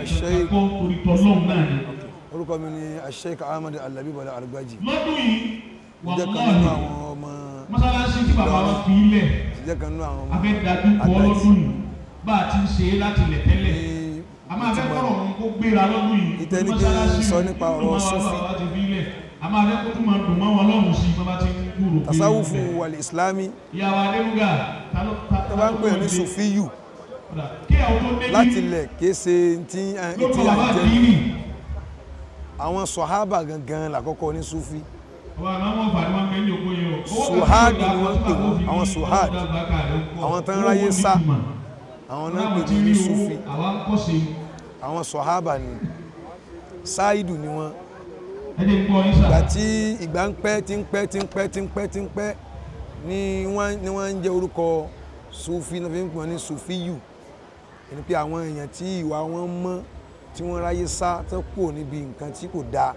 Sheikh torí tọ́lọ́hún náà ni. orúkọ mi ni Sheikh Ahmad Al-Labib Al-Argbaji. lọ́dún yìí jẹ́ kan nínú àwọn ọmọ mọ́sálásí tí bàbá wa fi ilẹ̀ jẹ́ kan nínú àwọn ọmọ abẹ́dájú kọ́ lọ́dún yìí bá a ti ń ṣe é láti ilẹ̀ tẹ́lẹ̀ a máa fẹ́ kọ́rọ̀ ọ̀hún kó gbéra lọ́dún yìí ìtẹ́nìkì sọ nípa ọ̀rọ̀ Sufi a máa fẹ́ kó tún máa dùn mọ́ wọn lọ́rùn sí bàbá ti ń gbúrò pé tasawufu wal islami ìyàwó adérúgà tó bá ń pè ní Sufiyu kí àwọn tó dé láti ilẹ̀ kìí ṣe tí à ń jẹ́ àwọn sọ̀hábà gangan làkọ́kọ́ ní Sufi suhad ni wọ́n pè wọ́n àwọn suhad àwọn tán ráyé sá àwọn náà pè ní Sufi àwọn sọ̀hábà ni sáìdù ni wọ́n ìgbà tí ìgbà ń pẹ́ tí ń pẹ́ ni wọ́n ń jẹ́ orúkọ Sufi náà fi ń pè wọ́n ní Sufiyu ẹni pé àwọn èèyàn tí ìwà wọn mọ́ tí wọ́n ráyé sá tó kù níbi nǹkan tí kò dáa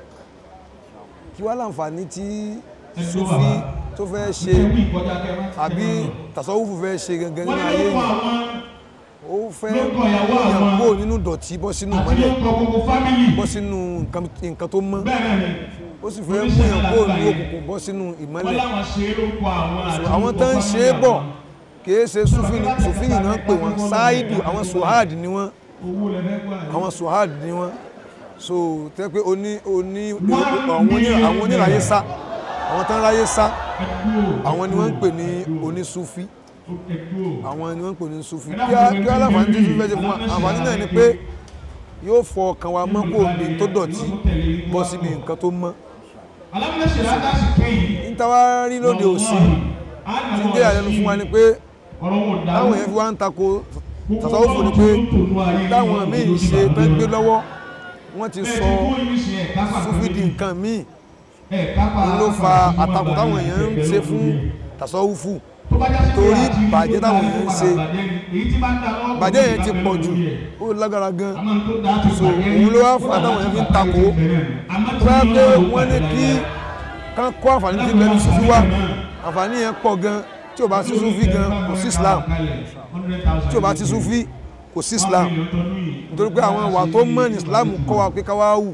kí wá láǹfààní tí Sufi tó fẹ́ ṣe àbí tasawufu fẹ́ ṣe gangan nínú ayé yìí ó fẹ́ yàn kó nínú dọ̀tí bọ́ sínú mọ́lẹ̀ bọ́ sínú nǹkan tó mọ́ ó sì fẹ́ mú yàn kó ní òkùnkùn bọ́ sínú ìmọ́lẹ̀ àwọn tó ń ṣe é bọ̀ kìí ṣe Sufi yìí náà ń pè wọ́n sáìdù àwọn suhad ni wọ́n àwọn suhad ni wọ́n so tẹ́ pé àwọn oníráyé sá àwọn tán ráyé sá àwọn ni wọ́n ń pè ní onísúfí àwọn ni wọ́n ń pè ní Sufi kí aláǹfààní tí Sufi fẹ́ ṣe fún wa àǹfààní náà ni pé yóò fọ ọkàn wa mọ́ kó omi tó dọ̀tí bọ́ síbi nǹkan tó mọ́ níta-wá rí lóde òsì tí ń jẹ́ àyẹnu fún wa ni pé táwọn èèyàn fi wá ń tako tasawufu ni pé táwọn míì ṣe tán gbé lọ́wọ́ wọ́n ti sọ Sufi di nǹkan míì ló fa àtakò táwọn èèyàn ń ṣe fún tasawufu torí bàjẹ́ táwọn èèyàn ń ṣe bàjẹ́ yẹn ti pọ̀ jù ó lágbára gan so òun ló wá fà táwọn èèyàn fi ń takò tó bá pé wọ́n ní kí kán kó àǹfààní tí bẹ́ẹ̀ ní Sufi wá àǹfààní yẹn pọ̀ gan tí ò bá sí Sufi gan kò sí Islam tí ò bá sí Sufi kò sí Islam nítorí pé àwọn ìwà tó mọ́ ní Islam kọ́ wa pé ká wá wù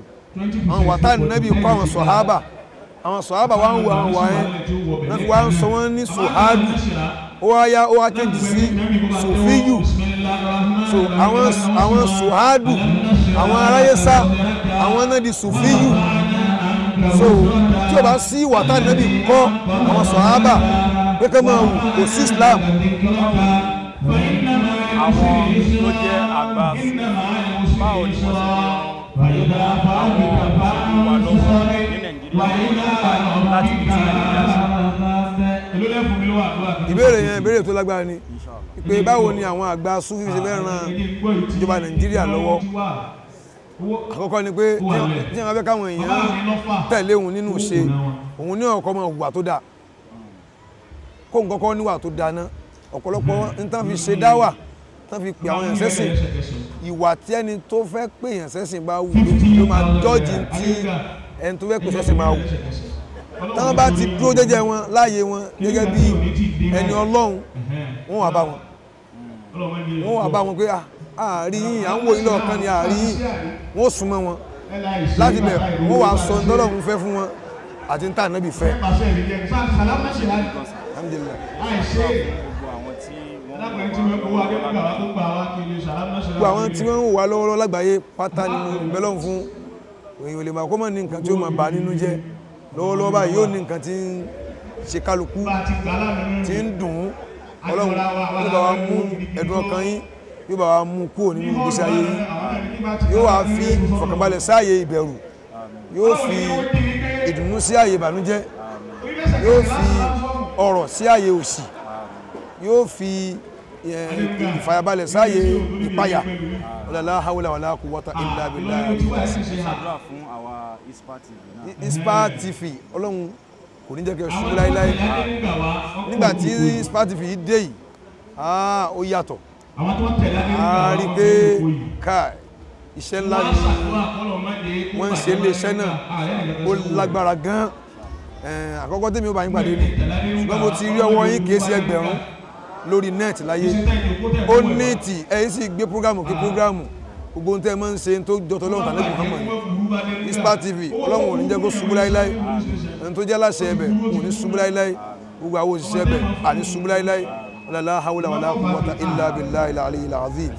àwọn ìwà tá Nábì kọ́ àwọn sọ̀hábà wá ń wo àwọn ìwà yẹn náà fi wá ń sọ wọ́n ní suhadu ó wá change sí Sufiyu so àwọn suhadu àwọn aráyé sá àwọn náà di Sufiyu so tí o bá sí ìwà tá Nábì kọ́ àwọn sọ̀hábà pé ká máa wù kò sí Islam. àwọn tó jẹ́ àgbà báwo ni wọ́n ṣe àwọn ìwà lọ́wọ́ ní Nàìjíríà láti fi tí ìbéèrè yẹn ìbéèrè tó lágbára ni pé báwo ni àwọn àgbà Sufi ṣe fẹ́ ran ìjọba Nàìjíríà lọ́wọ́ àkọ́kọ́ ni pé tí wọ́n fẹ́ káwọn èèyàn tẹ̀lé òun nínú ṣe òun ní ọ̀kọ́ mọ̀ ìwà tó dáa kó nǹkan kọ́ níwà tó dáa náà ọ̀pọ̀lọpọ̀ ní tán fi ṣe dáwà tán fi pè àwọn èèyàn sẹ́sìn ìwà tí ẹni tó fẹ́ pè èèyàn sẹ́sìn bá wù ló máa dọ́jì tí ẹni tó fẹ́ pè sẹ́sìn máa wù táwọn bá ti dúró jẹ́jẹ́ wọn láàyè wọn gẹ́gẹ́ bí ẹni Ọlọ́run wọ́n wà bá wọn pé àárí yìí à ń wò ilé ọ̀kan ni àárí yìí wọ́n súnmọ́ wọn láti bẹ̀ wọ́n wà sọ ntọ́lọ́run fẹ́ fún wọn àti ntá Nábì fẹ́. gbogbo àwọn tí wọ́n ń wà lọ́wọ́lọ́wọ́ lágbàáyé pátá nínú ìbẹ́lọ́run fún èèyàn lè máa kó mọ̀ ní nǹkan tí ó máa bà nínú jẹ́ lọ́wọ́lọ́wọ́ báyìí yóò ní nǹkan tí ń ṣe kálukú tí ń dùn ún Ọlọ́run yóò bá wa mú ẹ̀dùn ọkàn yín yóò bá wa mú kúrò nínú ìgbésí ayé yín yóò wá fi ìfọ̀kànbalẹ̀ sí ààyè ìbẹ̀rù yóò fi ìdùnnú sí ààyè ìbànújẹ́ yóò fi ọrọ̀ sí ààyè òṣì yóò fi ìfàyàbalẹ̀ sí ààyè ìpayà la hawla wala quwwata illa billah. Ispa TV Ọlọ́run kò ní jẹ́ kí ẹ ṣubú láíláí nígbàtí Ispa TV dé yìí ó yàtọ̀ a rí pé ká iṣẹ́ ńlá ni wọ́n ń ṣe iléeṣẹ́ náà ó lágbára gan àkọ́kọ́ tèmi ó bá yín pàdé ni ṣùgbọ́n mo ti rí ọwọ́ yín kìí ṣe ẹgbẹ̀rún lórí nẹ́ẹ̀tì láyé ó nẹ́ẹ̀tì ẹ̀yìn sì gbé prógrámù kí prógrámù gbogbo ohun tẹ́ ẹ máa ń ṣe tó jọtọ̀ lọ́wọ́ tàbí Muhammad Ispa TV ọlọ́run ò ní jẹ́ kó ṣubú láíláí ẹni tó jẹ́ aláṣẹ ẹbẹ̀ kò ní ṣubú láíláí gbogbo àwọn òṣìṣẹ́ ẹbẹ̀ àní ṣubú láíláí la hawla wala quwwata illa billahi al-aliyyil azim.